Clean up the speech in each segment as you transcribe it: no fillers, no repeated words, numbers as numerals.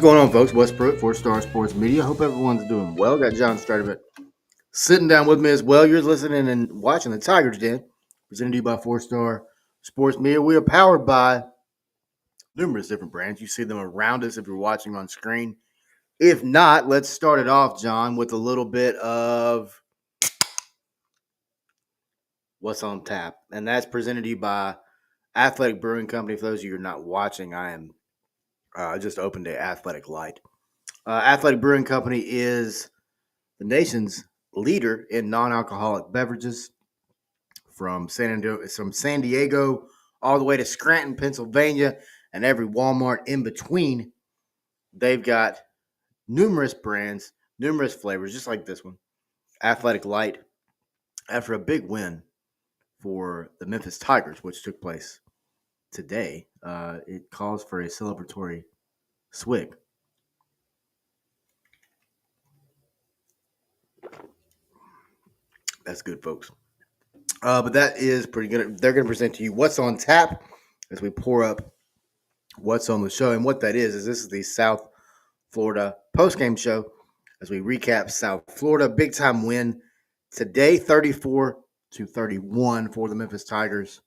going on, folks? Wes Pruitt, 4-Star Sports Media. Hope everyone's doing well. Got John Stradivant sitting down with me as well. You're listening and watching the Tigers Den, presented to you by 4-Star Sports Media. We are powered by numerous different brands. You see them around us if you're watching on screen. If not, let's start it off, John, with a little bit of what's on tap. And that's presented to you by Athletic Brewing Company. For those of you who are not watching, I just opened a Athletic Light. Athletic Brewing Company is the nation's leader in non-alcoholic beverages from San Diego all the way to Scranton, Pennsylvania, and every Walmart in between. They've got numerous brands, numerous flavors, just like this one. Athletic Light, after a big win for the Memphis Tigers, which took place today, it calls for a celebratory swig. That's good, folks. But that is pretty good. They're going to present to you what's on tap as we pour up what's on the show. And what that is this is the South Florida postgame show as we recap South Florida. Big time win today, 34-31 for the Memphis Tigers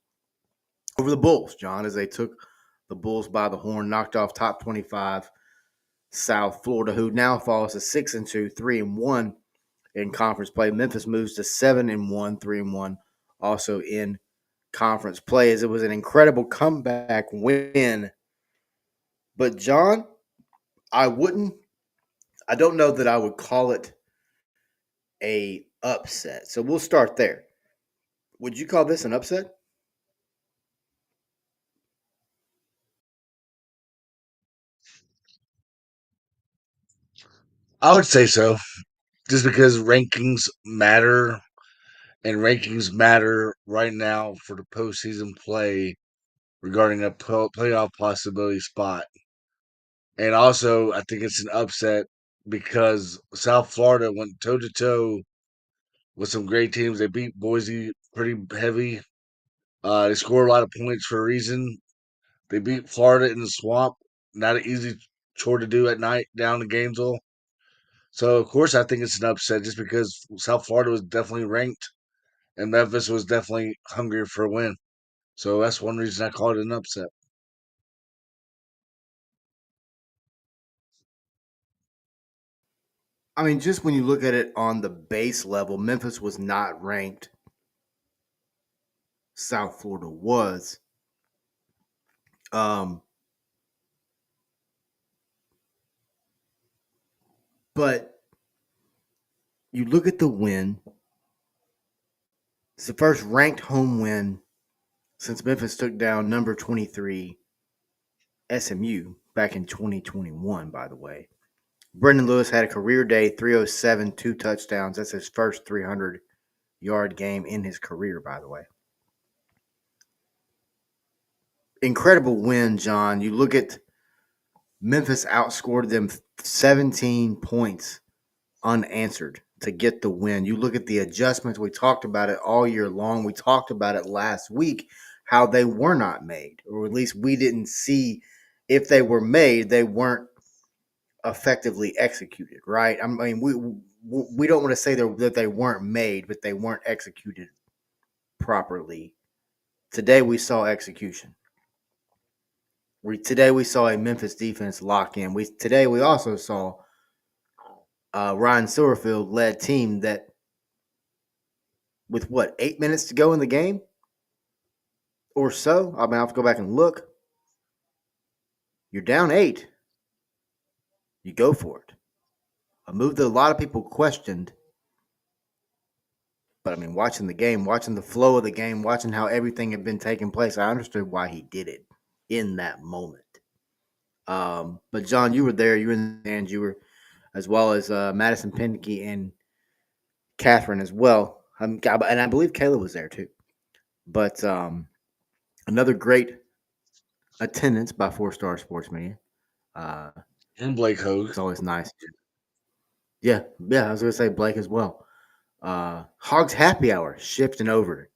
over the Bulls, John, as they took the Bulls by the horn, knocked off top 25 South Florida, who now falls to 6-2, 3-1 in conference play. Memphis moves to 7-1, 3-1, also in conference play, as it was an incredible comeback win. But John, I don't know that I would call it a upset. So we'll start there. Would you call this an upset? I would say so, just because rankings matter, and rankings matter right now for the postseason play regarding a playoff possibility spot. And also, I think it's an upset because South Florida went toe to toe with some great teams. They beat Boise pretty heavy. They scored a lot of points for a reason. They beat Florida in the swamp. Not an easy chore to do at night down in Gainesville. So of course I think it's an upset just because South Florida was definitely ranked and Memphis was definitely hungry for a win. So that's one reason I call it an upset. I mean, just when you look at it on the base level, Memphis was not ranked. South Florida was. Um, but you look at the win. It's the first ranked home win since Memphis took down number 23 SMU back in 2021, by the way. Brendan Lewis had a career day, 307, 2 touchdowns. That's his first 300-yard game in his career, by the way. Incredible win, John. You look at Memphis outscored them 17 points unanswered to get the win. You look at the adjustments. We talked about it all year long. We talked about it last week, how they were not made, or at least we didn't see if they were made, they weren't effectively executed, right? I mean, we don't want to say that they weren't made, but they weren't executed properly. Today we saw execution. Today we saw a Memphis defense lock in. Today we also saw Ryan Silverfield led team that with 8 minutes to go in the game or so. I mean, I'll have to go back and look. You're down 8. You go for it. A move that a lot of people questioned. But I mean, watching the game, watching the flow of the game, watching how everything had been taking place, I understood why he did it in that moment. But John, you were there. You were in the stands. You were, as well as Madison Pinke and Catherine as well. And I believe Kayla was there too. But another great attendance by 4-Star Sports Media. And Blake Hogue. It's always nice. Yeah. I was going to say Blake as well. Hogs Happy Hour shifting over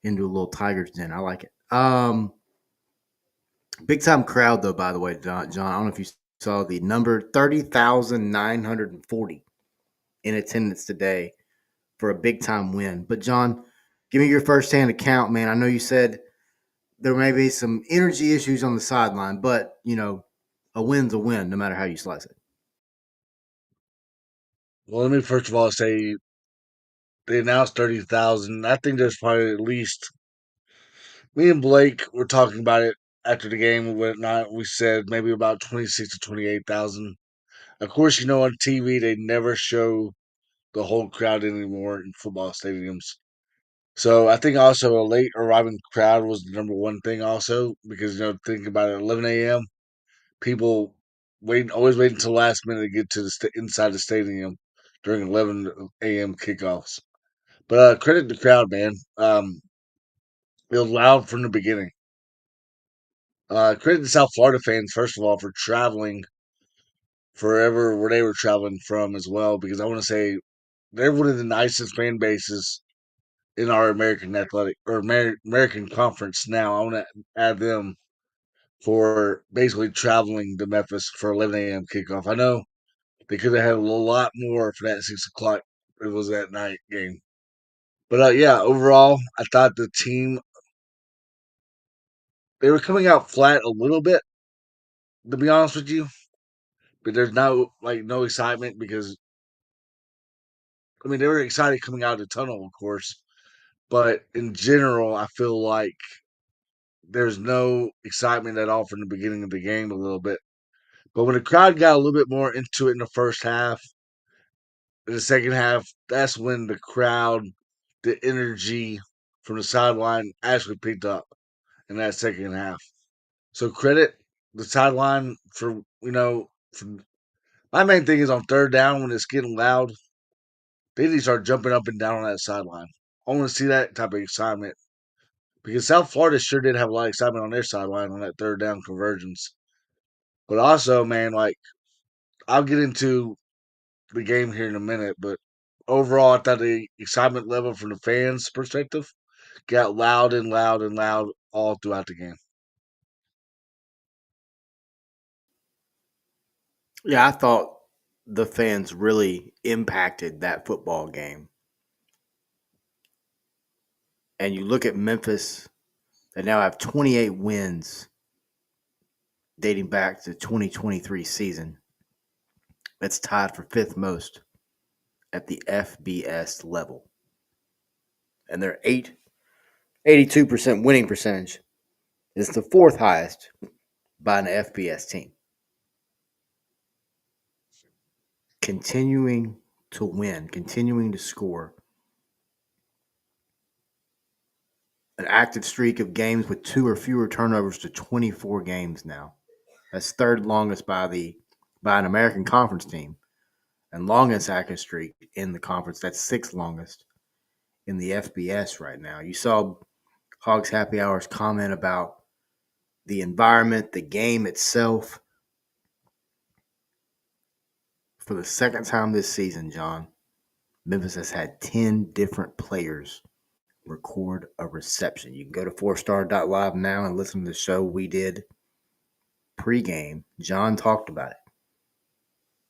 into a little Tigers Den. I like it. Big time crowd though. By the way, John. I don't know if you Saw the number 30,940 in attendance today for a big time win. But John, give me your firsthand account, man. I know you said there may be some energy issues on the sideline, but a win's a win, no matter how you slice it. Well, let me first of all say they announced 30,000. I think there's probably at least me and Blake were talking about it after the game and whatnot. We said maybe about 26 to 28,000. Of course, on TV they never show the whole crowd anymore in football stadiums. So I think also a late arriving crowd was the number one thing also because think about it, 11 a.m. people always wait until last minute to get to the inside the stadium during 11 a.m. kickoffs. But credit the crowd, man. It was loud from the beginning. Credit the South Florida fans first of all for traveling forever where they were traveling from as well because I want to say they're one of the nicest fan bases in our American athletic or American conference now. I want to add them for basically traveling to Memphis for 11 a.m. kickoff. I know they could have had a lot more for that 6 o'clock. It was that night game, but yeah, overall, I thought the team they were coming out flat a little bit, to be honest with you. But there's no excitement because I mean they were excited coming out of the tunnel, of course, but in general, I feel like there's no excitement at all from the beginning of the game a little bit. But when the crowd got a little bit more into it in the first half, in the second half, that's when the crowd, the energy from the sideline actually picked up in that second half. So credit the sideline for for, my main thing is on third down when it's getting loud, they need to start jumping up and down on that sideline. I want to see that type of excitement because South Florida sure did have a lot of excitement on their sideline on that third down conversions. But also, man, like I'll get into the game here in a minute, but overall, I thought the excitement level from the fans' perspective got loud and loud and loud all throughout the game. Yeah, I thought the fans really impacted that football game. And you look at Memphis, they now have 28 wins dating back to 2023 season. That's tied for fifth most at the FBS level. And their 82% winning percentage is the fourth highest by an FBS team. Continuing to win, continuing to score. An active streak of games with 2 or fewer turnovers to 24 games now. That's third longest by an American Conference team, and longest active streak in the conference. That's sixth longest in the FBS right now. You saw Hogs Happy Hour's comment about the environment, the game itself. For the second time this season, John, Memphis has had 10 different players record a reception. You can go to 4star.live now and listen to the show we did pregame. John talked about it.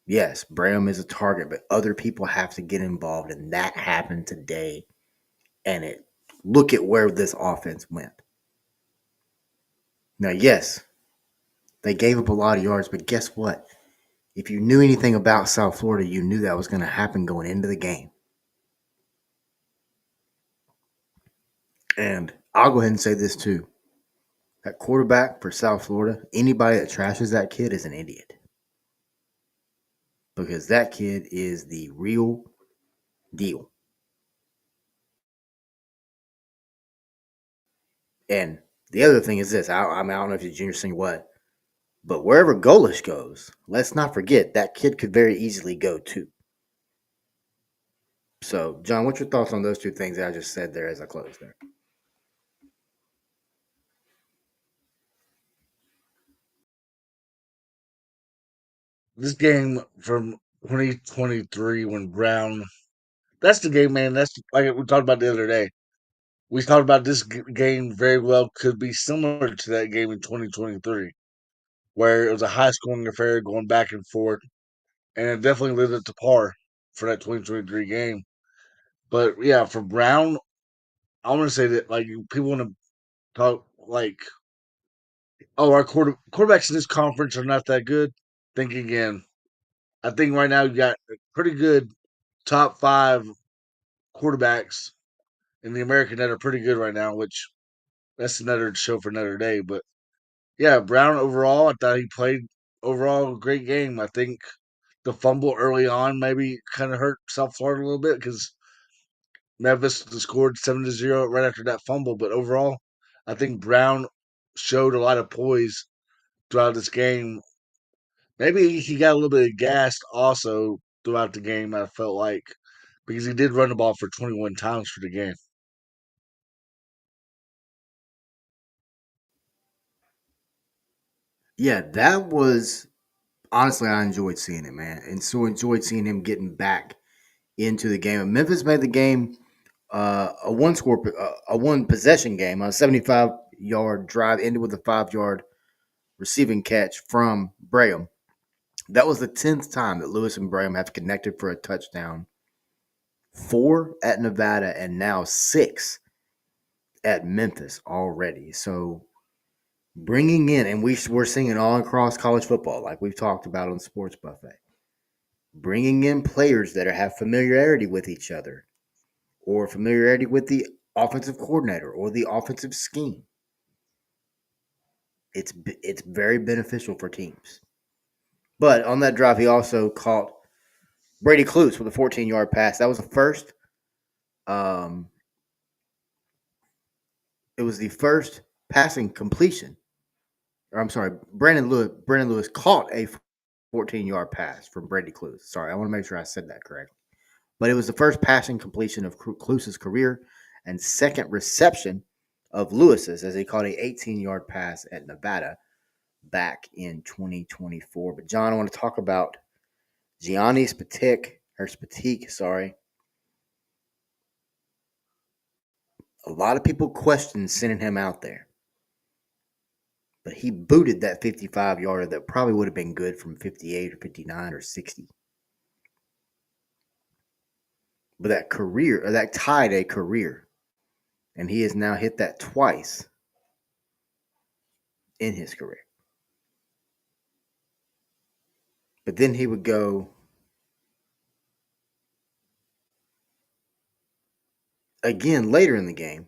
Yes, Bram is a target, but other people have to get involved, and that happened today. And look at where this offense went. Now, yes, they gave up a lot of yards, but guess what? If you knew anything about South Florida, you knew that was going to happen going into the game. And I'll go ahead and say this too. That quarterback for South Florida, anybody that trashes that kid is an idiot. Because that kid is the real deal. And the other thing is this. I don't know if it's junior senior what, but wherever Golish goes, let's not forget that kid could very easily go too. So, John, what's your thoughts on those two things that I just said there as I close there? This game from 2023 when Brown, that's the game, man. That's like we talked about the other day. We talked about this game very well could be similar to that game in 2023. where it was a high scoring affair going back and forth, and it definitely lived up to par for that 2023 game. But yeah, for Brown, I want to say that like people want to talk like, oh, our quarterbacks in this conference are not that good. Think again. I think right now you got a pretty good top five quarterbacks in the American that are pretty good right now, which that's another show for another day. But yeah, Brown overall, I thought he played overall a great game. I think the fumble early on maybe kind of hurt South Florida a little bit because Memphis scored 7-0 right after that fumble. But overall, I think Brown showed a lot of poise throughout this game. Maybe he got a little bit gassed also throughout the game, I felt like, because he did run the ball for 21 times for the game. Yeah, that was honestly, I enjoyed seeing it, man, and so enjoyed seeing him getting back into the game. And Memphis made the game a one possession game, a 75-yard drive ended with a 5 yard receiving catch from Braham. That was the 10th time that Lewis and Braham have connected for a touchdown. 4 at Nevada and now 6 at Memphis already. So bringing in, and we're seeing it all across college football, like we've talked about on Sports Buffet, bringing in players that have familiarity with each other or familiarity with the offensive coordinator or the offensive scheme. It's very beneficial for teams. But on that drive, he also caught Brady Klutz with a 14-yard pass. That was the first. Um, it was the first passing completion. Or I'm sorry, Brandon Lewis caught a 14-yard pass from Brady Klutz. Sorry, I want to make sure I said that correctly. But it was the first passing completion of Klutz's career and second reception of Lewis's as he caught a 18-yard pass at Nevada back in 2024. But John, I want to talk about Gianni Spatik, sorry. A lot of people question sending him out there. But he booted that 55-yarder that probably would have been good from 58 or 59 or 60. But that tied a career. And he has now hit that twice in his career. But then he would go again later in the game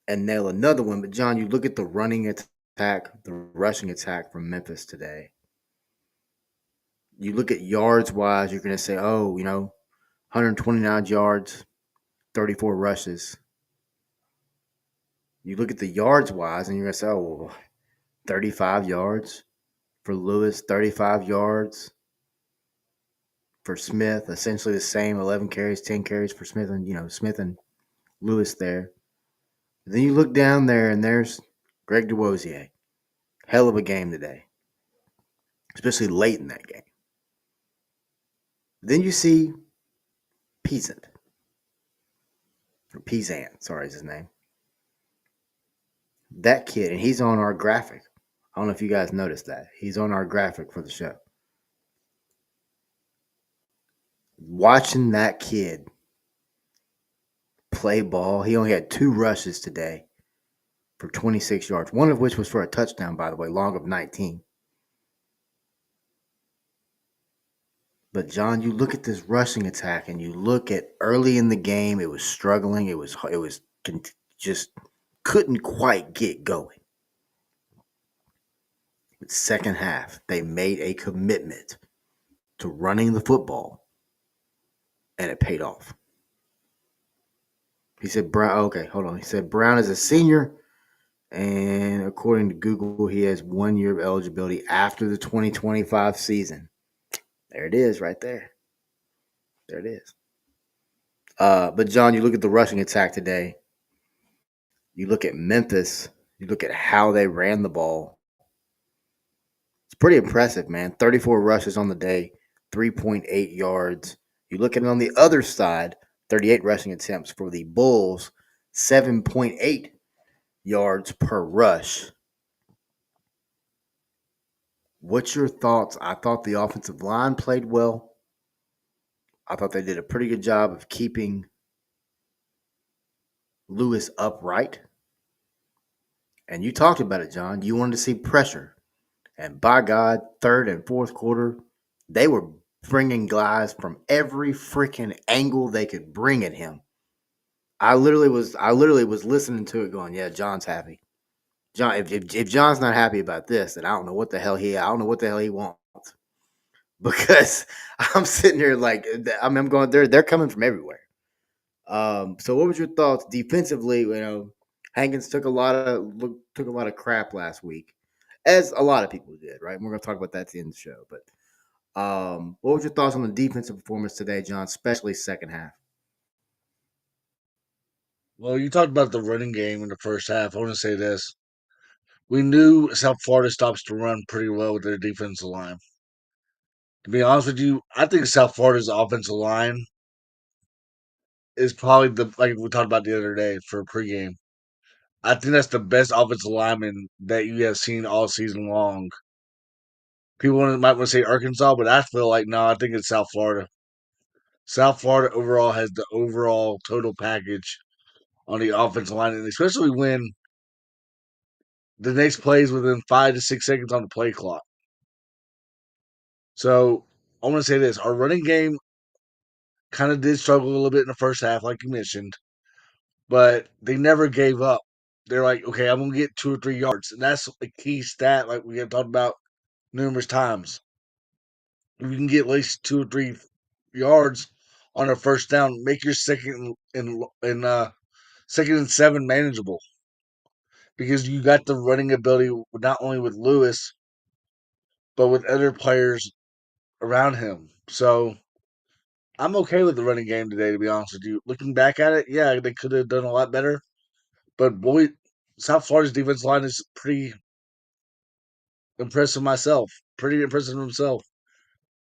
and nail another one. But John, you look at the running attack, the rushing attack from Memphis today. You look at yards wise, you're going to say, 129 yards, 34 rushes. You look at the yards wise, and you're going to say, 35 yards for Lewis, 35 yards for Smith, essentially the same, 11 carries, 10 carries for Smith and Lewis there. And then you look down there, and there's Greg DeWosier. Hell of a game today, especially late in that game. Then you see Peasant, or Peasant, sorry is his name. That kid, and he's on our graphic. I don't know if you guys noticed that. He's on our graphic for the show. Watching that kid play ball, he only had 2 rushes today for 26 yards, one of which was for a touchdown, by the way, long of 19. But John, you look at this rushing attack, and you look at early in the game, it was struggling. It was just couldn't quite get going. But second half, they made a commitment to running the football, and it paid off. He said Brown. Okay, hold on. He said Brown is a senior, and according to Google, he has 1 year of eligibility after the 2025 season. There it is, right there. There it is. But John, you look at the rushing attack today. You look at Memphis. You look at how they ran the ball. It's pretty impressive, man. 34 rushes on the day, 3.8 yards. You look at it on the other side, 38 rushing attempts for the Bulls, 7.8 yards per rush. What's your thoughts? I thought the offensive line played well. I thought they did a pretty good job of keeping Lewis upright. And you talked about it, John. You wanted to see pressure. And by God, third and fourth quarter, they were bringing guys from every freaking angle they could bring at him. I literally was listening to it going, yeah, John's happy. John, if John's not happy about this, then I don't know what the hell he wants. Because I'm sitting here like I'm going, they're coming from everywhere. So what was your thoughts defensively? Hankins took a lot of crap last week, as a lot of people did, right? And we're gonna talk about that at the end of the show. But what was your thoughts on the defensive performance today, John, especially second half? Well, you talked about the running game in the first half. I want to say this. We knew South Florida stops to run pretty well with their defensive line. To be honest with you, I think South Florida's offensive line is probably the like we talked about the other day for pregame. I think that's the best offensive lineman that you have seen all season long. Might want to say Arkansas, but I feel like no, I think it's South Florida. South Florida overall has the overall total package on the offensive line, and especially when the next play is within 5 to 6 seconds on the play clock. So I want to say this: our running game kind of did struggle a little bit in the first half, like you mentioned, but they never gave up. They're like, okay, I'm gonna get 2 or 3 yards, and that's a key stat, like we have talked about numerous times. If you can get at least 2 or 3 yards on a first down, make your second and 7 manageable because you got the running ability not only with Lewis but with other players around him. So I'm okay with the running game today, to be honest with you. Looking back at it, yeah, they could have done a lot better. But boy, South Florida's defense line is pretty impressive myself. Pretty impressive himself.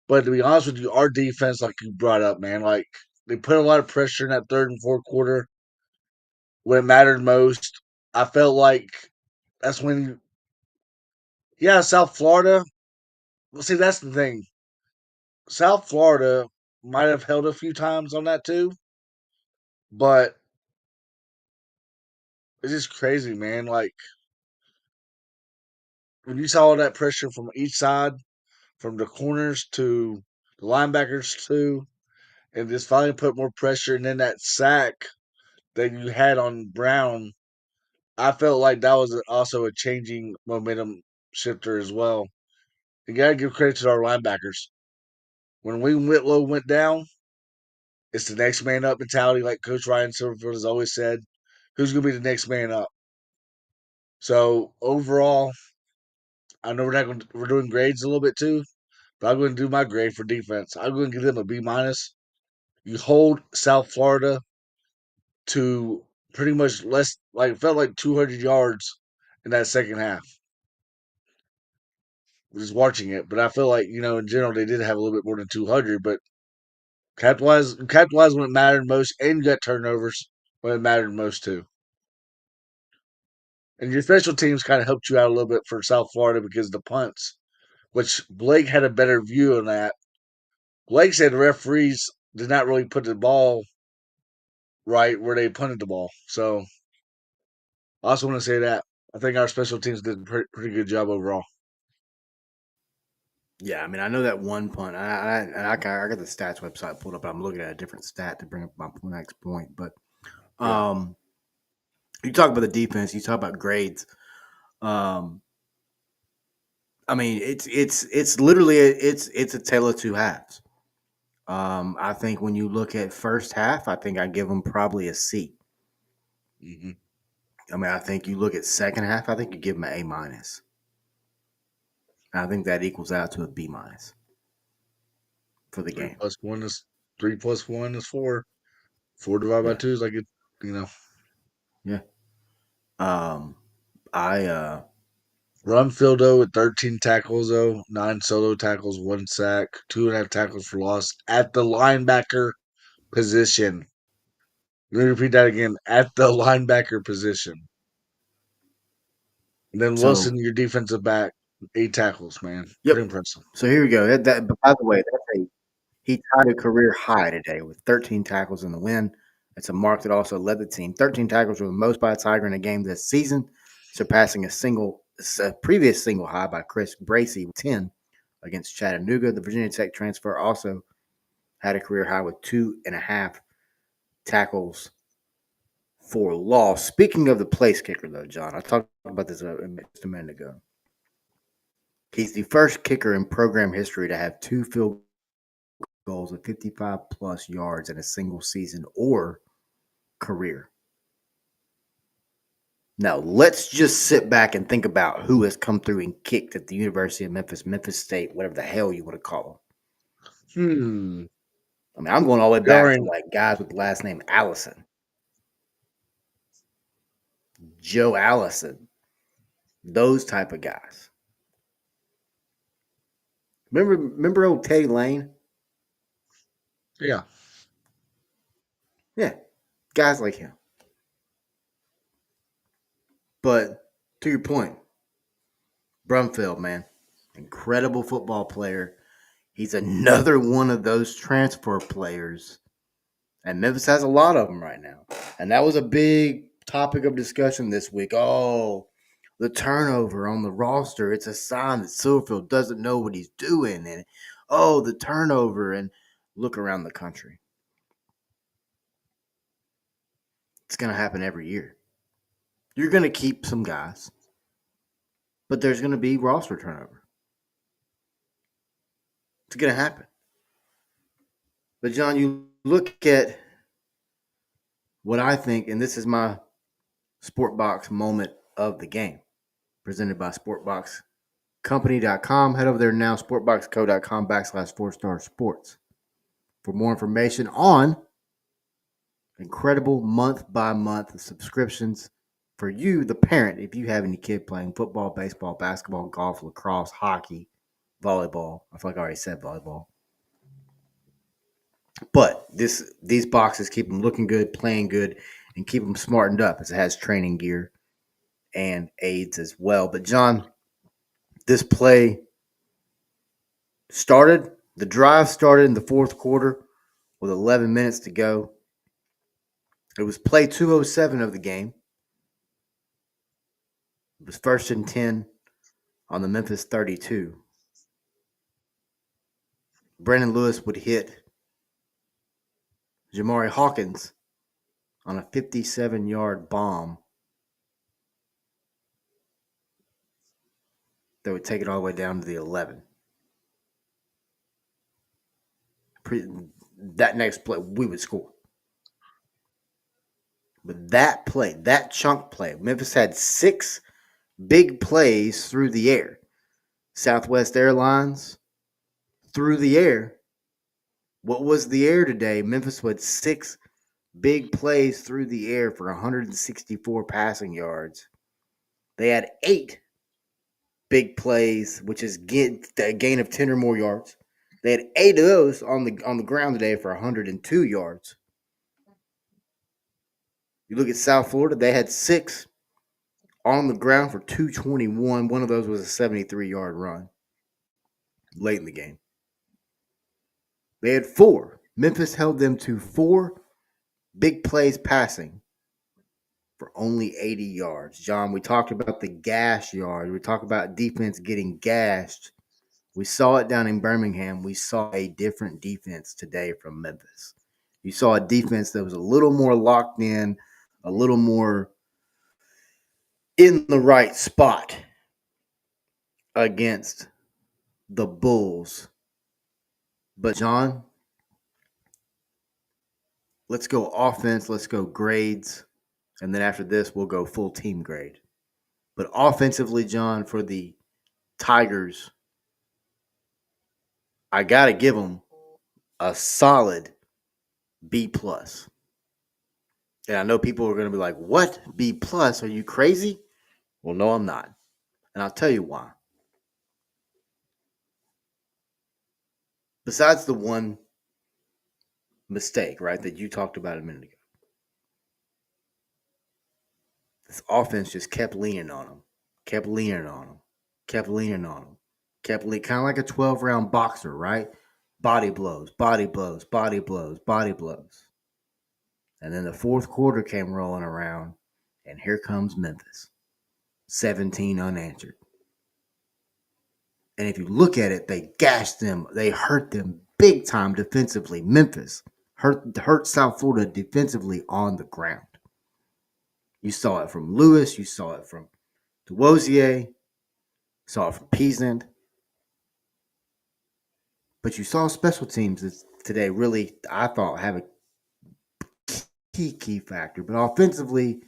But to be honest with you, our defense, like you brought up, man, like they put a lot of pressure in that third and fourth quarter when it mattered most. I felt like that's when, yeah, South Florida. Well, see, that's the thing. South Florida might have held a few times on that too, but it's just crazy, man. Like when you saw all that pressure from each side, from the corners to the linebackers too, and just finally put more pressure, and then that sack that you had on Brown, I felt like that was also a changing momentum shifter as well. You gotta give credit to our linebackers. When William Whitlow went down, it's the next man up mentality, like Coach Ryan Silverfield has always said. Who's gonna be the next man up? So overall, I know we're doing grades a little bit too, but I'm going to do my grade for defense. I'm going to give them a B minus. You hold South Florida to pretty much less, like it felt like 200 yards in that second half. Just watching it, but I feel like in general they did have a little bit more than 200, but capitalize when it mattered most, and you got turnovers when it mattered most too. And your special teams kind of helped you out a little bit for South Florida because the punts, which Blake had a better view on that. Blake said the referees did not really put the ball right where they punted the ball. So I also want to say that I think our special teams did a pretty good job overall. Yeah, I mean, I know that one punt. I got the stats website pulled up. I'm looking at a different stat to bring up my next point. But Yeah. um, you talk about the defense. You talk about grades. Um, I mean, it's literally it's a tale of two halves. I think when you look at first half, I think I give them probably a C. Mm-hmm. I mean, I think you look at second half, I think you give them an A minus. I think that equals out to a B minus for the Three game. plus one is 3 plus 1 is 4. 4 divided by Yeah, 2 is like it, you know. yeah. Um, I Rumfield though with 13 tackles though, 9 solo tackles, 1 sack, 2.5 tackles for loss at the linebacker position. Let me repeat that again. At the linebacker position. And then so Wilson, your defensive back. 8 tackles, man. Yep. Pretty impressive. So here we go. But by the way, he tied a career high today with 13 tackles in the win. It's a mark that also led the team. 13 tackles were the most by a Tiger in a game this season, surpassing a previous single high by Chris Bracey with 10 against Chattanooga. The Virginia Tech transfer also had a career high with 2.5 tackles for loss. Speaking of the place kicker, though, John, I talked about this just a minute ago. He's the first kicker in program history to have 2 field goals of 55 plus yards in a single season or career. Now, let's just sit back and think about who has come through and kicked at the University of Memphis, Memphis State, whatever the hell you want to call Hmm. them. I mean, I'm going all the way back to During like guys with the last name Allison, Joe Allison, those type of guys. Remember old Teddy Lane? yeah. Yeah, guys like him. But to your point, Brumfield, man, incredible football player. He's another one of those transfer players, and Memphis has a lot of them right now. And that was a big topic of discussion this week. Oh, the turnover on the roster, it's a sign that Silverfield doesn't know what he's doing. And oh, the turnover, and look around the country. It's going to happen every year. You're going to keep some guys, but there's going to be roster turnover. It's going to happen. But, John, you look at what I think, and this is my Sportbox moment of the game, presented by SportboxCompany.com. Head over there now, sportboxco.com/4star sports for more information on incredible month by month subscriptions for you, the parent, if you have any kid playing football, baseball, basketball, golf, lacrosse, hockey, volleyball. I feel like I already said volleyball. But these boxes keep them looking good, playing good, and keep them smartened up as it has training gear and aids as well. But John, this play started, the drive started in the fourth quarter with 11 minutes to go. It was play 207 of the game. It was 1st and 10 on the Memphis 32. Brandon Lewis would hit Jamari Hawkins on a 57-yard bomb that would take it all the way down to the 11. That next play, we would score. But that play, that chunk play, Memphis had 6 big plays through the air. Southwest Airlines through the air. What was the air today? Memphis had 6 big plays through the air for 164 passing yards. They had 8 big plays, which is a gain of 10 or more yards. They had 8 of those on the ground today for 102 yards. You look at South Florida, they had 6 on the ground for 221. One of those was a 73-yard run late in the game. They had 4. Memphis held them to 4 big plays passing for only 80 yards. John, we talked about the gash yard. We talked about defense getting gashed. We saw it down in Birmingham. We saw a different defense today from Memphis. You saw a defense that was a little more locked in, a little more in the right spot against the Bulls. But, John, let's go offense. Let's go grades. And then after this, we'll go full team grade. But offensively, John, for the Tigers, I got to give them a solid B plus. And I know people are going to be like, "What B plus? Are you crazy?" Well, no, I'm not, and I'll tell you why. Besides the one mistake, right, that you talked about a minute ago, this offense just kept leaning on them, kept leaning on them. kept leaning on him, kept leaning, kind of like a 12-round boxer, right? Body blows, body blows, body blows, body blows. And then the fourth quarter came rolling around, and here comes Memphis, 17 unanswered. And if you look at it, they gashed them, they hurt them big time defensively. Memphis hurt South Florida defensively on the ground. You saw it from Lewis, you saw it from DeWosier, saw it from Peasant. But you saw special teams today really, I thought, have a key factor. But offensively,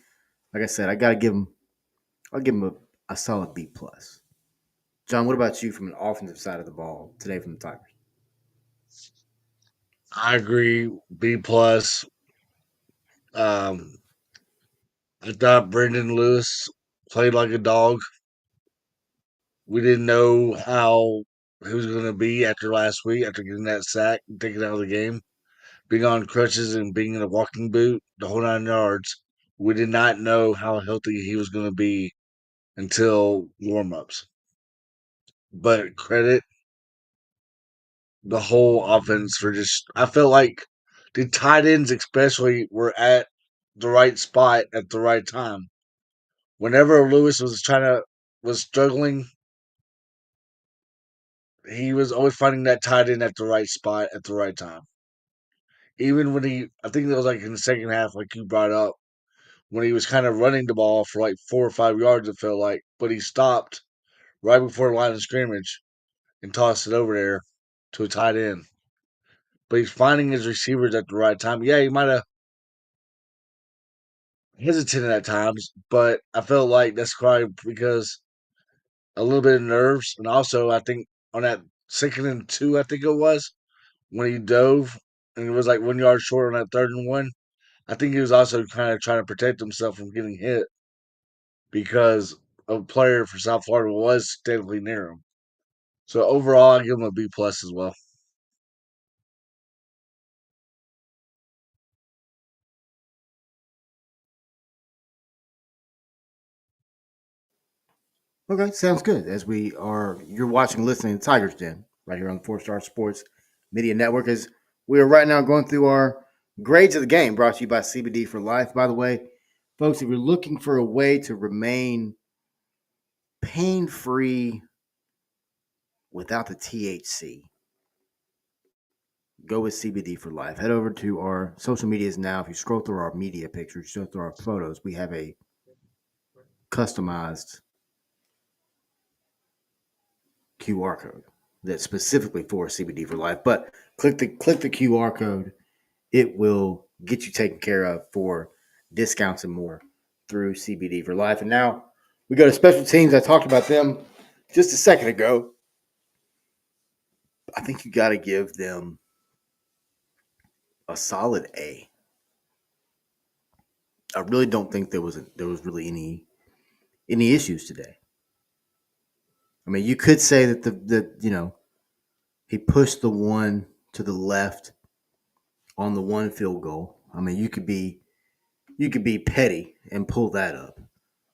like I said, I'll give them a solid B plus. John, what about you from an offensive side of the ball today from the Tigers? I agree. B plus. Um, I thought Brendan Lewis played like a dog. We didn't know how he was going to be after last week, after getting that sack and taken out of the game, being on crutches and being in a walking boot, the whole 9 yards. We did not know how healthy he was going to be until warmups. But credit the whole offense for just. I felt like the tight ends, especially, were at the right spot at the right time. Whenever Lewis was struggling, he was always finding that tight end at the right spot at the right time. Even when I think it was like in the second half, like you brought up, when he was kind of running the ball for like 4 or 5 yards, it felt like, but he stopped right before the line of scrimmage and tossed it over there to a tight end. But he's finding his receivers at the right time. Yeah, he might have hesitated at times, but I felt like that's probably because a little bit of nerves, and also I think on that 2nd and 2, I think it was when he dove and it was like 1 yard short on that 3rd and 1. I think he was also kind of trying to protect himself from getting hit because a player for South Florida was standing near him. So overall, I give him a B plus as well. Okay, sounds good. You're watching, listening to Tigers Den right here on the Four Star Sports Media Network. As we are right now going through our grades of the game, brought to you by CBD for Life. By the way, folks, if you're looking for a way to remain pain free without the THC, go with CBD for Life. Head over to our social medias now. If you scroll through our media pictures, scroll through our photos, we have a customized QR code that's specifically for CBD for Life. But click the QR code. It will get you taken care of for discounts and more through CBD for Life. And now we go to special teams. I talked about them just a second ago. I think you got to give them a solid A. I really don't think there was really any issues today. I mean, you could say that he pushed the one to the left on the one field goal. I mean, you could be petty and pull that up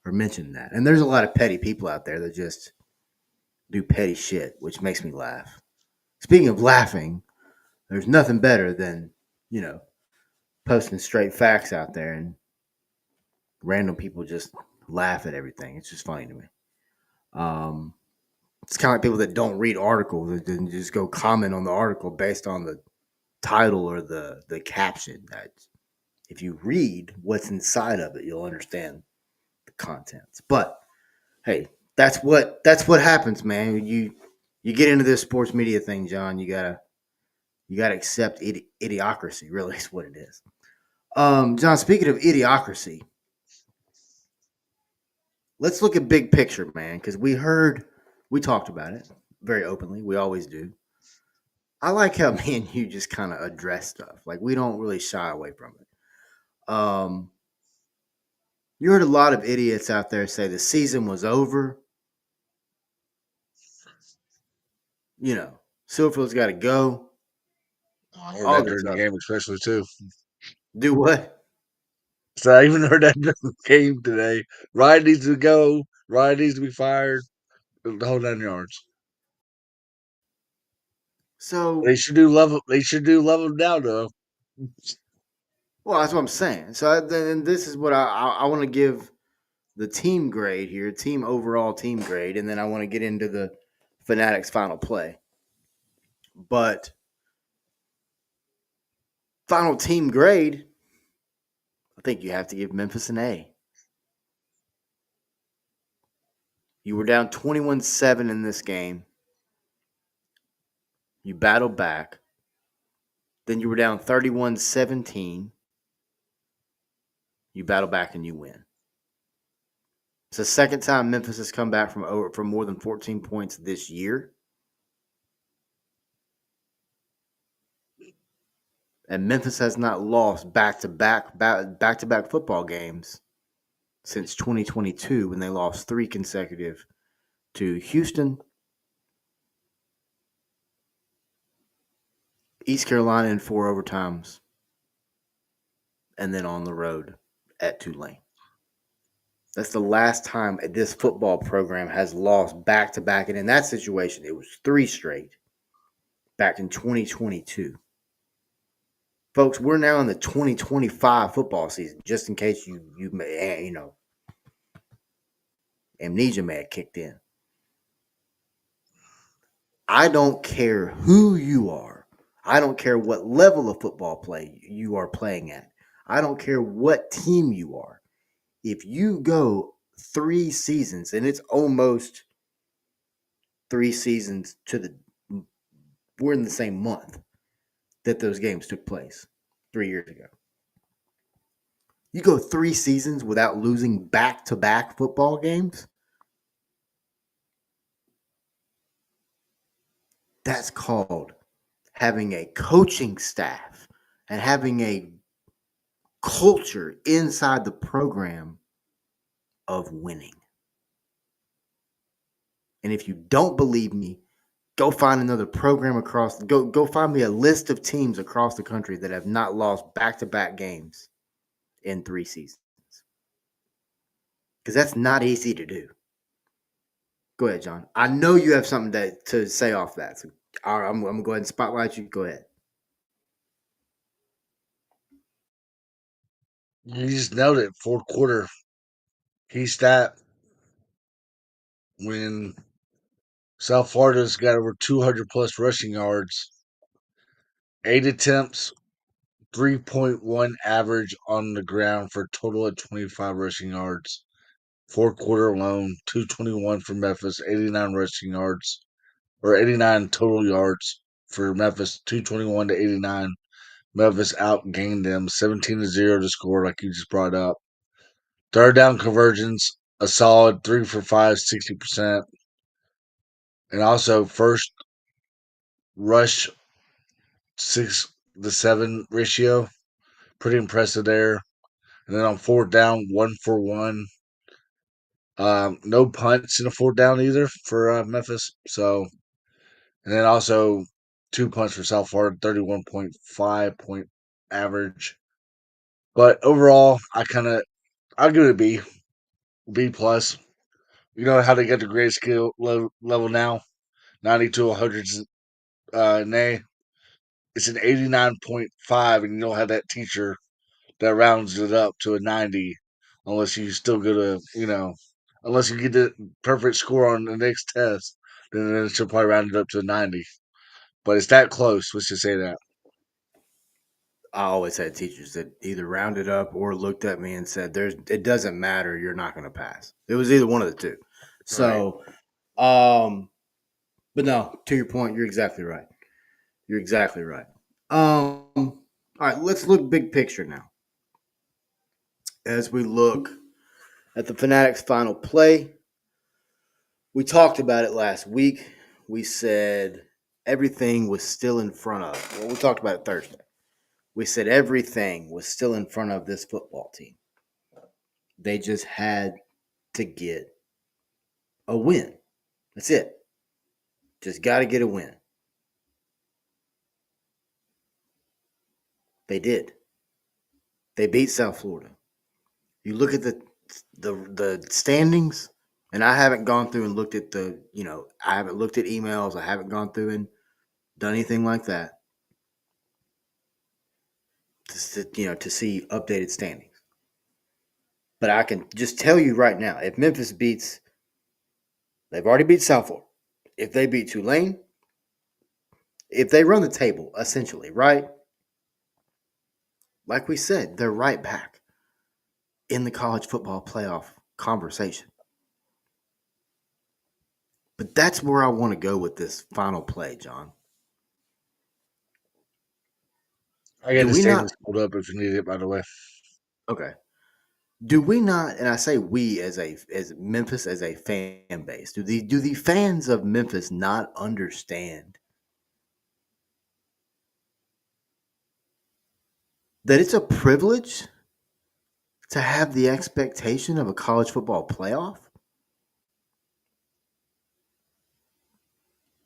or mention that. And there's a lot of petty people out there that just do petty shit, which makes me laugh. Speaking of laughing, there's nothing better than, you know, posting straight facts out there and random people just laugh at everything. It's just funny to me. Um, it's kind of like people that don't read articles and just go comment on the article based on the title or the caption. If you read what's inside of it, you'll understand the contents. But hey, that's what happens, man. You get into this sports media thing, John. You gotta accept idiocracy. Really, is what it is. John, speaking of idiocracy, let's look at big picture, man, because we talked about it very openly. We always do. I like how me and you just kind of address stuff. Like we don't really shy away from it. You heard a lot of idiots out there say the season was over. You know, Silverfield's got to go. I heard All that this during the other. game, especially too. Do what? So I even heard that during the game today. Ryan needs to go. Ryan needs to be fired. the whole 9 yards. So, They should do level now though. well, that's what I'm saying. So, then this is what I want to give the team grade here, team overall team grade, and then I want to get into the Fanatics final play. But final team grade, I think you have to give Memphis an A. You were down 21-7 in this game. You battled back. Then you were down 31-17. You battle back and you win. It's the second time Memphis has come back from more than 14 points this year. And Memphis has not lost back-to-back football games since 2022 when they lost 3 consecutive to Houston, East Carolina in 4 overtimes, and then on the road at Tulane. That's the last time this football program has lost back-to-back. And in that situation, it was 3 straight back in 2022. Folks, we're now in the 2025 football season, just in case you may, amnesia may have kicked in. I don't care who you are. I don't care what level of football play you are playing at. I don't care what team you are. If you go 3 seasons, and it's almost 3 seasons we're in the same month that those games took place 3 years ago. You go 3 seasons without losing back-to-back football games, that's called having a coaching staff and having a culture inside the program of winning. And if you don't believe me, go find another program go find me a list of teams across the country that have not lost back-to-back games in 3 seasons. Because that's not easy to do. Go ahead, John. I know you have something to say off that. So I'm going to go ahead and spotlight you. Go ahead. You just nailed it. Fourth quarter, he stat when South Florida's got over 200 plus rushing yards, 8 attempts, 3.1 average on the ground for a total of 25 rushing yards. Fourth quarter alone, 221 for Memphis, 89 rushing yards, or 89 total yards for Memphis, 221 to 89. Memphis outgained them 17-0 to score, like you just brought up. Third down conversions, a solid 3 for 5, 60%. And also first rush 6-7 ratio. Pretty impressive there. And then on fourth down, 1 for 1. No punts in a fourth down either for Memphis. So, and then also 2 punts for South Florida, 31.5 point average. But overall, I'll give it a B, B plus. You know how they get the grade skill level now, 90 to 100 nay. It's an 89.5, and you don't have that teacher that rounds it up to a 90 unless you still get unless you get the perfect score on the next test, then she'll probably round it up to a 90. But it's that close. Let's just say that. I always had teachers that either rounded up or looked at me and said, it doesn't matter, you're not going to pass." It was either one of the two. Right. So, but no, to your point, you're exactly right. You're exactly right. All right, let's look big picture now. As we look at the Fanatics final play, we talked about it last week. We said everything was still in front of. Well, we talked about it Thursday. We said everything was still in front of this football team. They just had to get a win. That's it. Just got to get a win. They did. They beat South Florida. You look at the standings, And I haven't gone through and looked at I haven't looked at emails. I haven't gone through and done anything like that to see updated standings. But I can just tell you right now, if Memphis beats, they've already beat Southport. If they beat Tulane, if they run the table, essentially, right? Like we said, they're right back in the college football playoff conversation. But that's where I want to go with this final play, John. I got Do the we standings not? pulled up if you need it, by the way. Okay. Do we not? And I say we as Memphis as a fan base. Do the fans of Memphis not understand that it's a privilege to have the expectation of a college football playoff?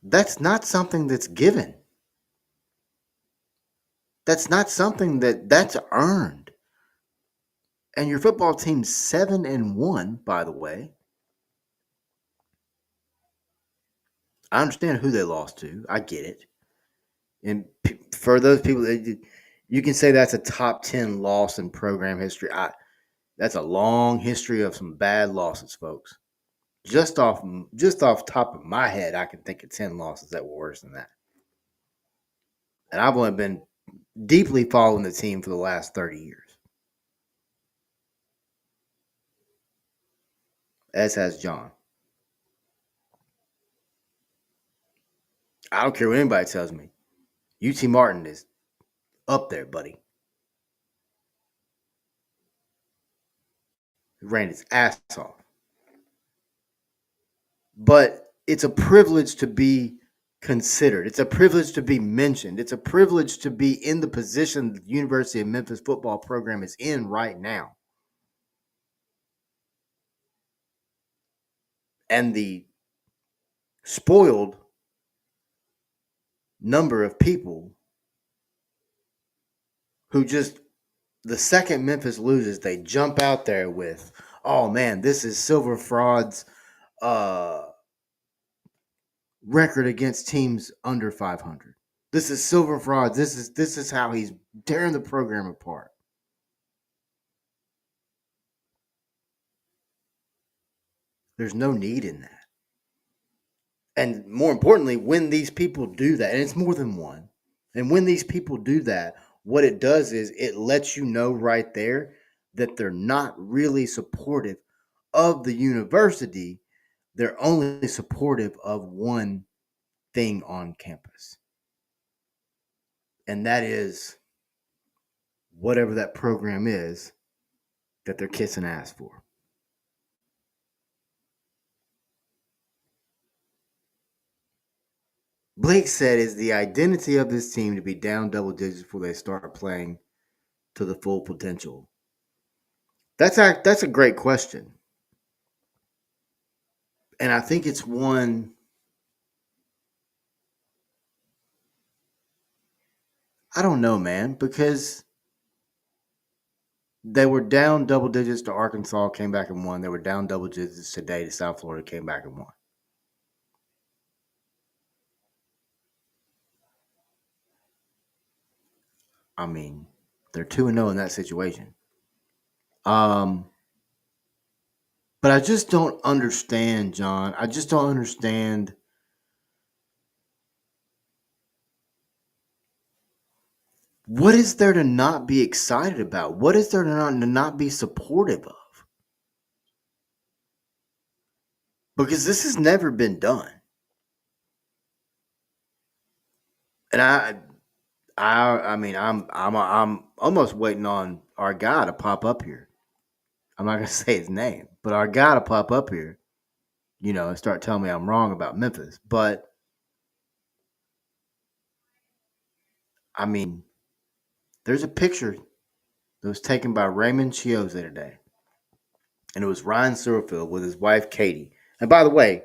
That's not something that's given. That's not something that's earned. And your football team's 7-1, by the way. I understand who they lost to. I get it. And for those people, you can say that's a top 10 loss in program history. That's a long history of some bad losses, folks. Just off top of my head, I can think of 10 losses that were worse than that. And I've only been deeply following the team for the last 30 years, as has John. I don't care what anybody tells me. UT Martin is up there, buddy. He ran his ass off. But it's a privilege to be considered. It's a privilege to be mentioned. It's a privilege to be in the position the University of Memphis football program is in right now. And the spoiled number of people who just, the second Memphis loses, they jump out there with, oh man, this is Silver Fraud's record against teams under 500. This is Silver Fraud. This is how he's tearing the program apart. There's no need in that. And more importantly, when these people do that, and it's more than one, and when these people do that, what it does is it lets you know right there that they're not really supportive of the university. They're only supportive of one thing on campus. And that is whatever that program is that they're kissing ass for. Blake said is the identity of this team to be down double digits before they start playing to the full potential. That's a great question. And I think it's one I don't know, man, because they were down double digits to Arkansas, came back and won. They were down double digits today to South Florida, came back and won. I mean, they're 2-0 in that situation. Um, but I just don't understand, John. I just don't understand what is there to not be excited about? What is there to not be supportive of? Because this has never been done. And I mean, I'm almost waiting on our guy to pop up here. I'm not gonna say his name, but our guy to pop up here, and start telling me I'm wrong about Memphis. But I mean, there's a picture that was taken by Raymond Chioza today, and it was Ryan Silverfield with his wife Katie. And by the way,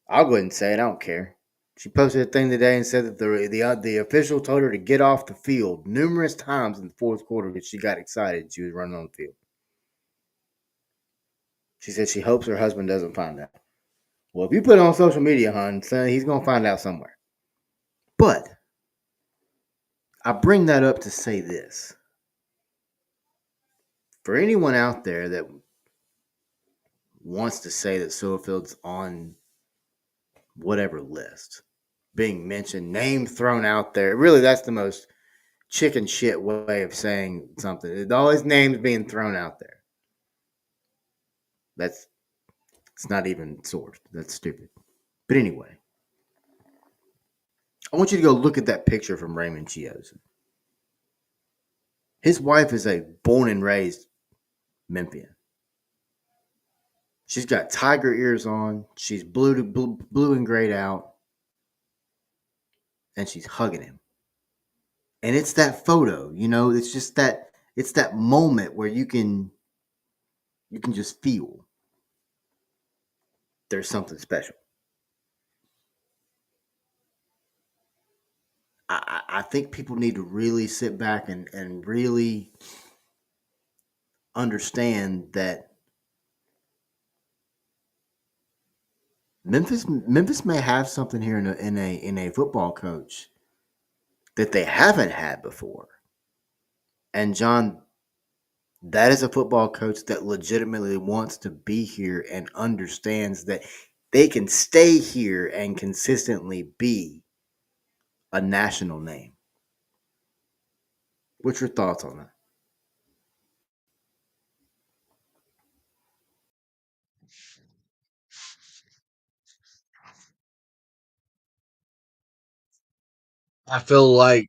I'll go ahead and say it. I don't care. She posted a thing today and said that the official told her to get off the field numerous times in the fourth quarter because she got excited. She was running on the field. She said she hopes her husband doesn't find out. Well, if you put it on social media, hon, son, he's gonna find out somewhere. But I bring that up to say this: for anyone out there that wants to say that Silverfield's on whatever list, being mentioned, name thrown out there, really, that's the most chicken shit way of saying something. All his names being thrown out there. That's it's not even sourced. That's stupid. But anyway, I want you to go look at that picture from Raymond Chioza. His wife is a born and raised Memphian. She's got tiger ears on. She's blue and grayed out, and she's hugging him. And it's that photo, It's just that it's that moment where you can just feel there's something special. I think people need to really sit back and really understand that Memphis may have something here in a football coach that they haven't had before. And John, that is a football coach that legitimately wants to be here and understands that they can stay here and consistently be a national name. What's your thoughts on that? I feel like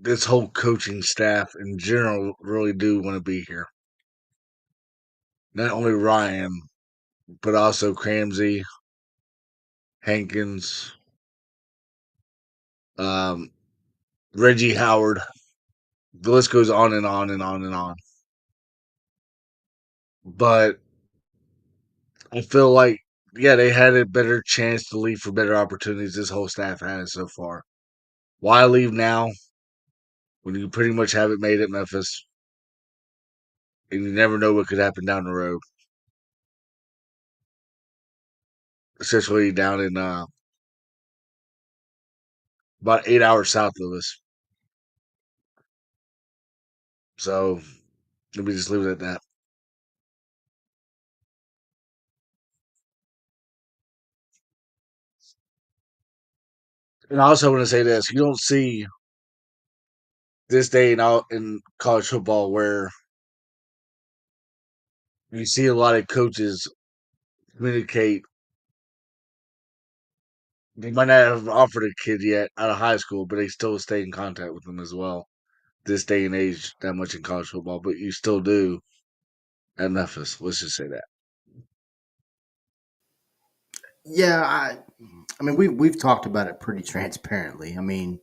this whole coaching staff in general really do want to be here. Not only Ryan, but also Cramsey, Hankins, um, Reggie Howard. The list goes on and on and on and on. But I feel like, yeah, they had a better chance to leave for better opportunities. This whole staff has so far. Why leave now when you pretty much have it made at Memphis, and you never know what could happen down the road, especially down in about 8 hours south of us. So let me just leave it at that. And I also want to say this: you don't see this day and out in college football where you see a lot of coaches communicate. They might not have offered a kid yet out of high school, but they still stay in contact with them as well. This day and age, that much in college football, but you still do at Memphis. Let's just say that. Yeah, I mean we've talked about it pretty transparently. I mean,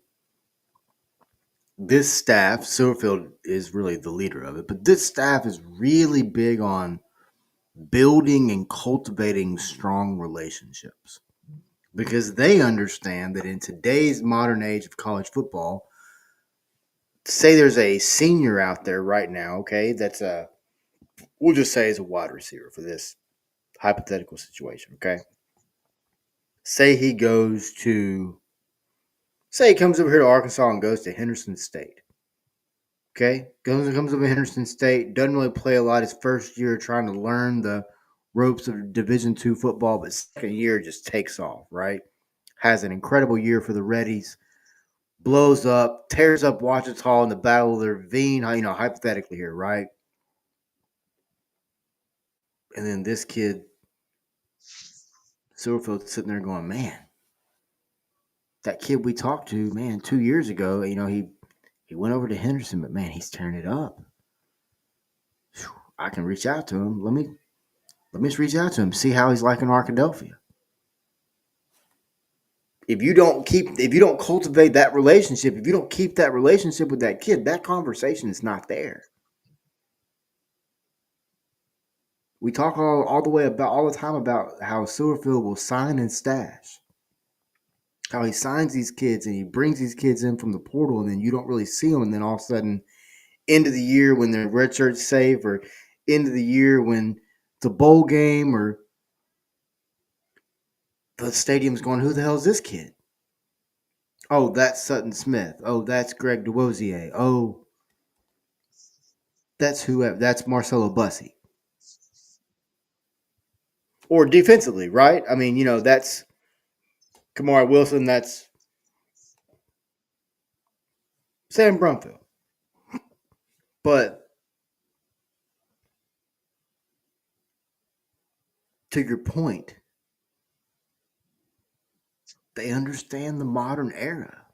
this staff, Silverfield is really the leader of it, but this staff is really big on building and cultivating strong relationships because they understand that in today's modern age of college football, say there's a senior out there right now, okay, that's a we'll just say is a wide receiver for this hypothetical situation, okay? Say he goes to say he comes over here to Arkansas and goes to Henderson State. Okay, comes over Henderson State. Doesn't really play a lot his first year, trying to learn the ropes of Division II football, but second year just takes off. Right, has an incredible year for the Reddies. Blows up, tears up Ouachita in the Battle of the Ravine. Hypothetically here, right? And then this kid, Silverfield, sitting there going, "Man, that kid we talked to, man, 2 years ago, he went over to Henderson, but man, he's tearing it up. I can reach out to him. Let me just reach out to him, see how he's like in Arkadelphia. If you don't cultivate that relationship, if you don't keep that relationship with that kid, that conversation is not there. We talk all the way about all the time about how Silverfield will sign and stash, how he signs these kids and he brings these kids in from the portal, and then you don't really see them, and then all of a sudden, end of the year when they're redshirt safe, or end of the year when it's a bowl game or the stadium's going, who the hell is this kid? Oh, that's Sutton Smith. Oh, that's Greg DeWosier. Oh, that's whoever. That's Marcelo Bussey. Or defensively, right? I mean, that's Kamari Wilson. That's Sam Brumfield. But to your point, they understand the modern era.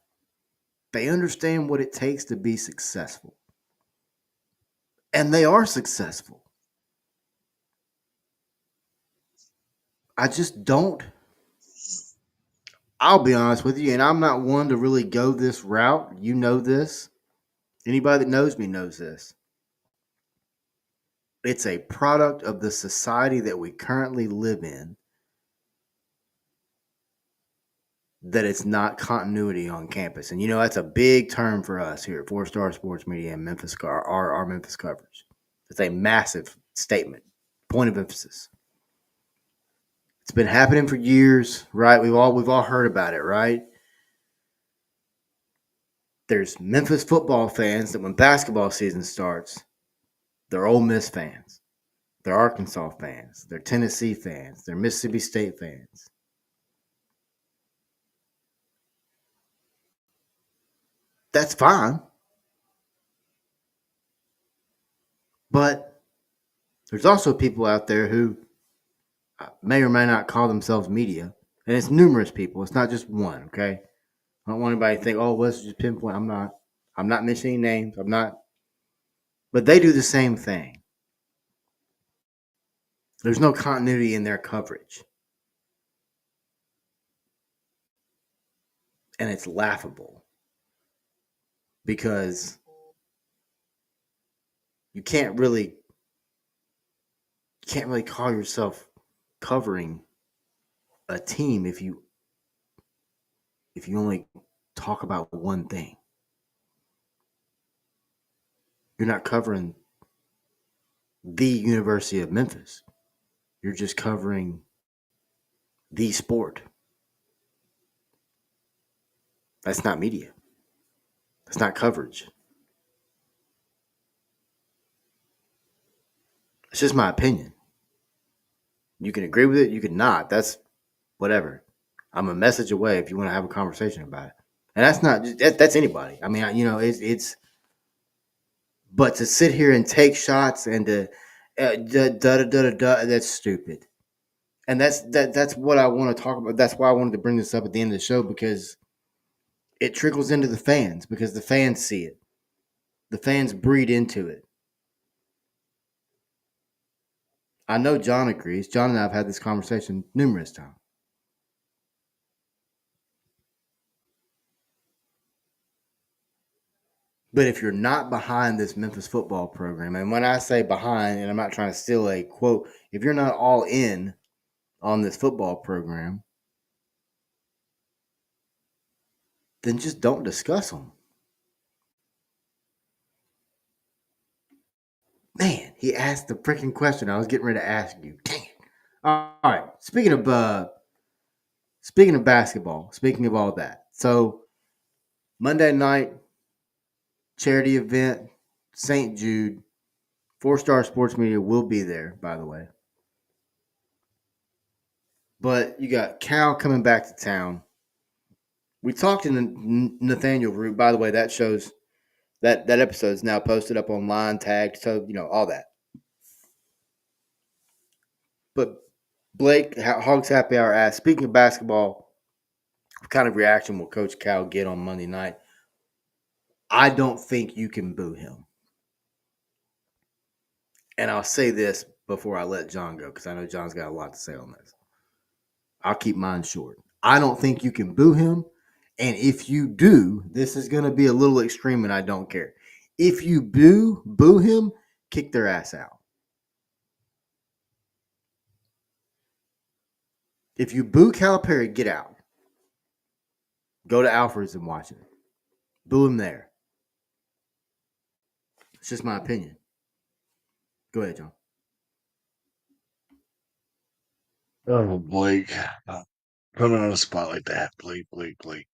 They understand what it takes to be successful. And they are successful. I just don't. I'll be honest with you, and I'm not one to really go this route. You know this. Anybody that knows me knows this. It's a product of the society that we currently live in that it's not continuity on campus. And that's a big term for us here at Four Star Sports Media and Memphis, our Memphis coverage. It's a massive statement, point of emphasis. It's been happening for years, right? We've all heard about it, right? There's Memphis football fans that when basketball season starts, they're Ole Miss fans, they're Arkansas fans, they're Tennessee fans, they're Mississippi State fans. That's fine. But there's also people out there who may or may not call themselves media. And it's numerous people. It's not just one, okay? I don't want anybody to think, oh, well, let's just pinpoint. I'm not. I'm not mentioning names. I'm not. But they do the same thing. There's no continuity in their coverage. And it's laughable. Because you can't really call yourself covering a team if you only talk about one thing. You're not covering the University of Memphis. You're just covering the sport. That's not media. That's not coverage. It's just my opinion. You can agree with it, you can not. That's whatever. I'm a message away if you want to have a conversation about it. And that's not that's anybody. I mean, it's but to sit here and take shots and to that's stupid. And that's what I want to talk about. That's why I wanted to bring this up at the end of the show because it trickles into the fans because the fans see it. The fans breed into it. I know John agrees. John and I have had this conversation numerous times. But if you're not behind this Memphis football program, and when I say behind, and I'm not trying to steal a quote, if you're not all in on this football program, then just don't discuss them. Man, he asked the freaking question I was getting ready to ask you. Dang it. All right. Speaking of basketball, speaking of all that. So Monday night charity event, St. Jude. Four Star Sports Media will be there, by the way. But you got Cal coming back to town. We talked in Nathaniel Root. By the way, that shows that episode is now posted up online, tagged, so all that. But Blake Hogs Happy Hour asked, speaking of basketball, what kind of reaction will Coach Cal get on Monday night? I don't think you can boo him. And I'll say this before I let John go, because I know John's got a lot to say on this. I'll keep mine short. I don't think you can boo him. And if you do, this is going to be a little extreme and I don't care. If you boo him, kick their ass out. If you boo Calipari, get out. Go to Alfred's and watch it. Boo him there. It's just my opinion. Go ahead, John. Oh, Blake. Put me on a spot like that. Blake, Blake, Blake.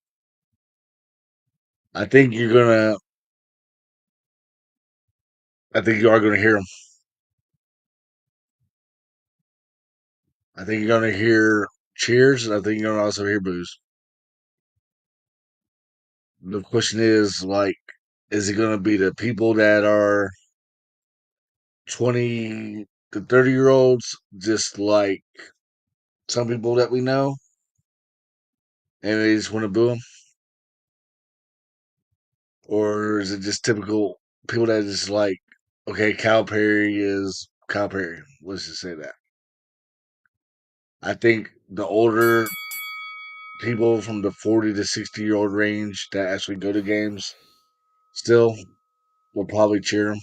I think you're gonna. I think you are gonna hear him. I think you're gonna hear cheers, and I think you're gonna also hear boos. The question is, like, is it gonna be the people that are 20 to 30 year olds, just like some people that we know, and they just want to boo him, or is it just typical people that just like, okay, Cal Perry is Cal Perry. Let's just say that. I think the older people from the 40 to 60-year old range that actually go to games still will probably cheer him.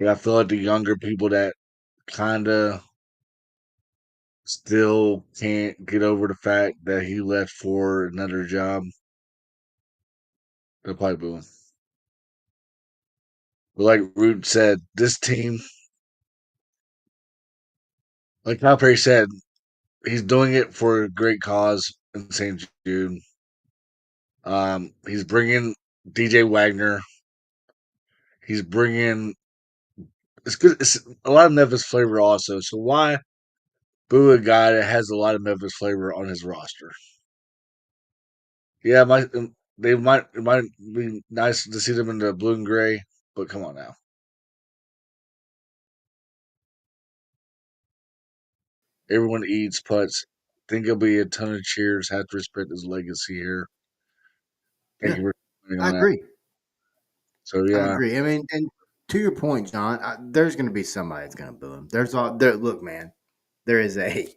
But I feel like the younger people that kind of still can't get over the fact that he left for another job, they'll probably boo him. But like Rude said, this team, like Cal Perry said, he's doing it for a great cause in St. Jude. He's bringing DJ Wagner. He's bringing it's good. It's a lot of Memphis flavor also. So why boo a guy that has a lot of Memphis flavor on his roster? Yeah, it might be nice to see them in the blue and gray, but come on now. Everyone eats putts. Think there'll be a ton of cheers. Have to respect his legacy here. Thank Yeah, you for commenting I on that. agree. So I yeah, agree. I mean, and to your point, John, there's going to be somebody that's going to boo him. There's all there. Look, man, there is a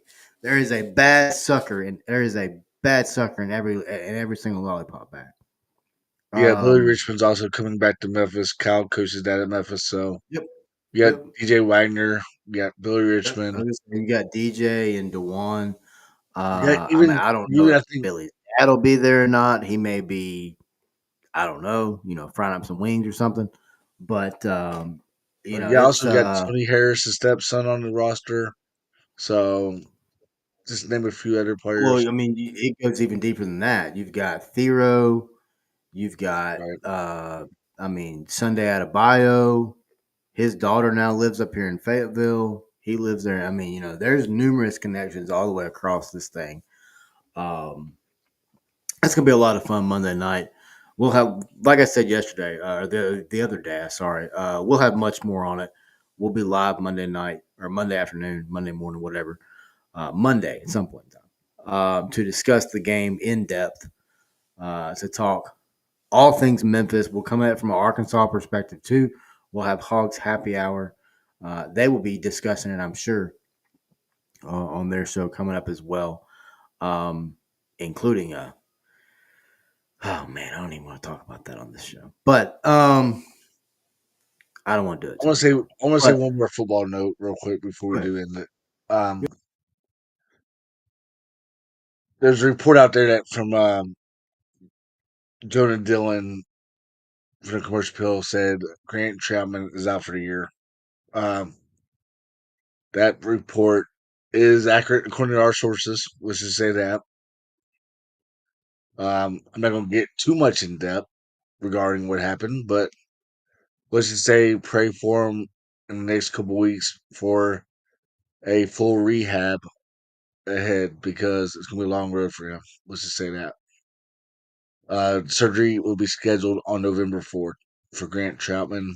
there is a bad sucker, and there is a bad sucker in every single lollipop bag. yeah. Billy Um. Richmond's also coming back to Memphis. Cal coaches that at Memphis, so Yep. you got Yep. DJ Wagner, you got Billy Yep. Richmond, You got DJ and Dewan. you got I mean, even I don't know even if I think Billy's dad will be there or not. He may be, I don't know, frying up some wings or something. But you it's also got Tony Harris, his stepson, on the roster. So just name a few other players. well, I mean, it goes even deeper than that. You've got Thero, you've got Right? I mean, Sunday Adebayo. His daughter now lives up here in Fayetteville. He lives there. I mean, there's numerous connections all the way across this thing. Um, It's gonna be a lot of fun Monday night. We'll have, like I said yesterday, or the other day. Sorry, we'll have much more on it. We'll be live Monday night or Monday afternoon, Monday morning, whatever. Monday at some point in time to discuss the game in depth. To talk all things Memphis. We'll come at it from an Arkansas perspective too. We'll have Hogs Happy Hour. They will be discussing it, I'm sure, on their show coming up as well, including oh man, I don't even want to talk about that on this show. But I don't want to do it I too want to much say longer. But one more football note real quick before we go ahead. do end it. There's a report out there that from Jonah Dillon from the Commercial Appeal said Grant Chapman is out for the year. Um, that report is accurate according to our sources. Let's just say that. I'm not going to get too much in depth regarding what happened, but let's just say pray for him in the next couple weeks for a full rehab ahead because it's going to be a long road for him. Let's just say that. Surgery will be scheduled on November 4th for Grant Troutman,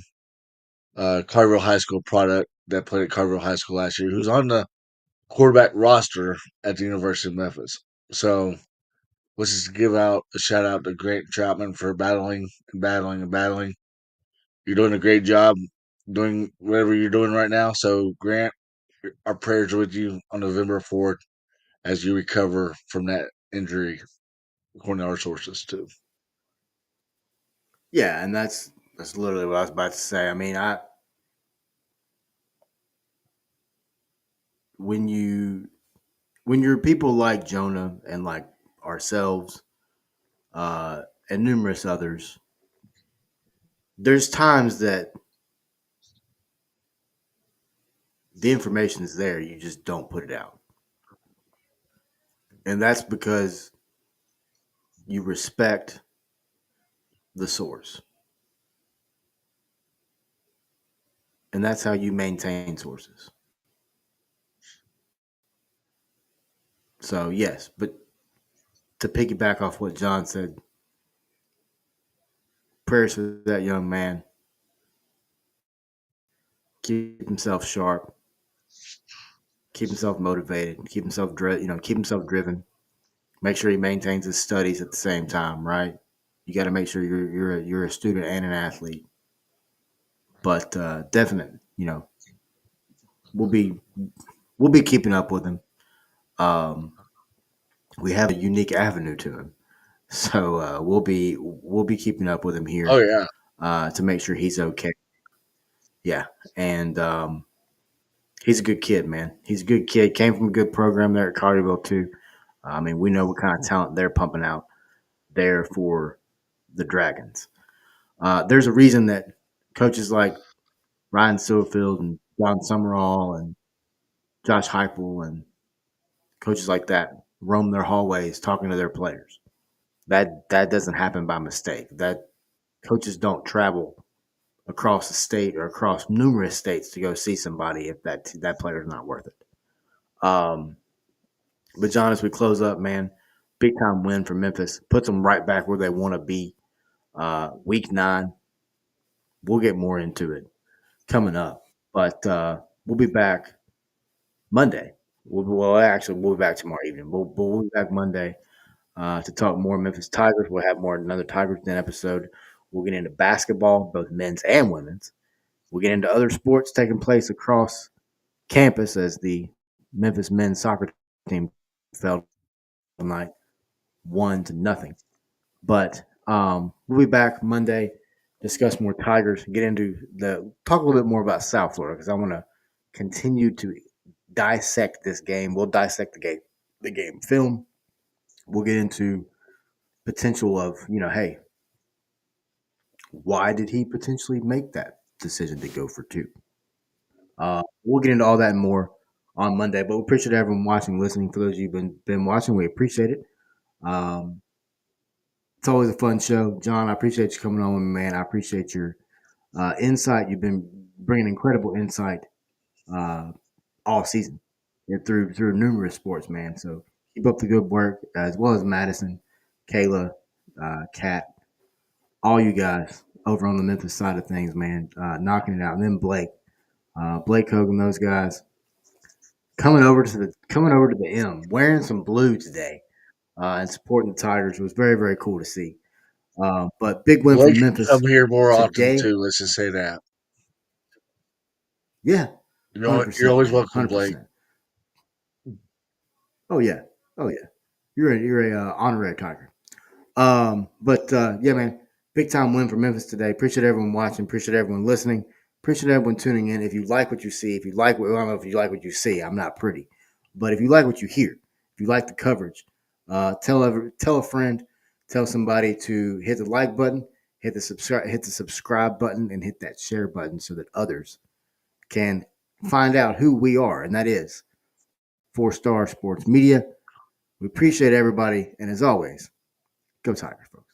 Carville High School product that played at Carville High School last year, who's on the quarterback roster at the University of Memphis. So let's just give out a shout out to Grant Troutman for battling and battling and battling. You're doing a great job doing whatever you're doing right now. So, Grant, our prayers are with you on November 4th as you recover from that injury, according to our sources, too. Yeah, and that's literally what I was about to say. I mean, I when you when you're people like Jonah and like ourselves, uh, and numerous others, there's times that the information is there, you just don't put it out. And that's because you respect the source. And that's how you maintain sources. So, yes, but to piggyback off what John said, prayers for that young man. Keep himself sharp, keep himself motivated, keep himself driven. Make sure he maintains his studies at the same time, right? You got to make sure you're a student and an athlete. But definitely, we'll be we'll be keeping up with him. Um, we have a unique avenue to him, so we'll be keeping up with him Oh here yeah. to make sure he's okay. Yeah, and he's a good kid, man. He's a good kid. Came from a good program there at Carterville too. I mean, we know what kind of talent they're pumping out there for the Dragons. There's a reason that coaches like Ryan Silverfield and John Summerall and Josh Heupel and coaches like that roam their hallways talking to their players. That doesn't happen by mistake. That coaches don't travel across the state or across numerous states to go see somebody if that player is not worth it. Um, but John, as we close up, man, big time win for Memphis puts them right back where they want to be. Week 9, we'll get more into it coming up, but we'll be back Monday. Actually, we'll be back tomorrow evening. We'll be back Monday to talk more Memphis Tigers. We'll have more another Tigers Den episode. We'll get into basketball, both men's and women's. We'll get into other sports taking place across campus as the Memphis men's soccer team fell tonight 1-0. But we'll be back Monday, discuss more Tigers, get into talk a little bit more about South Florida because I want to continue to dissect this game. We'll dissect the game film. We'll get into potential of hey, why did he potentially make that decision to go for two? We'll get into all that and more on Monday. But we appreciate everyone watching, listening. For those of you who've been watching, we appreciate it. Um, it's always a fun show, John. I appreciate you coming on with me, man. I appreciate your insight. You've been bringing incredible insight uh, all season through numerous sports, man. So keep up the good work, as well as Madison, Kayla, Kat, all you guys over on the Memphis side of things, man, knocking it out. And then Blake Hogan, those guys coming over to the M, wearing some blue today, and supporting the Tigers was very very cool to see. But big win for Blake can Memphis come here more often today. too. Let's just say that. Yeah, hundred You're percent, always man, welcome, hundred Blake. percent. Oh yeah, oh yeah. You're a honorary Tiger. But yeah, man, big time win for Memphis today. Appreciate everyone watching. Appreciate everyone listening. Appreciate everyone tuning in. If you like what you see, if you like what I don't know if you like what you see, I'm not pretty, but if you like what you hear, if you like the coverage, tell a friend, tell somebody to hit the like button, hit the subscribe button, and hit that share button so that others can find out who we are, and that is 4 Star Sports Media. We appreciate everybody, and as always, go Tigers, folks.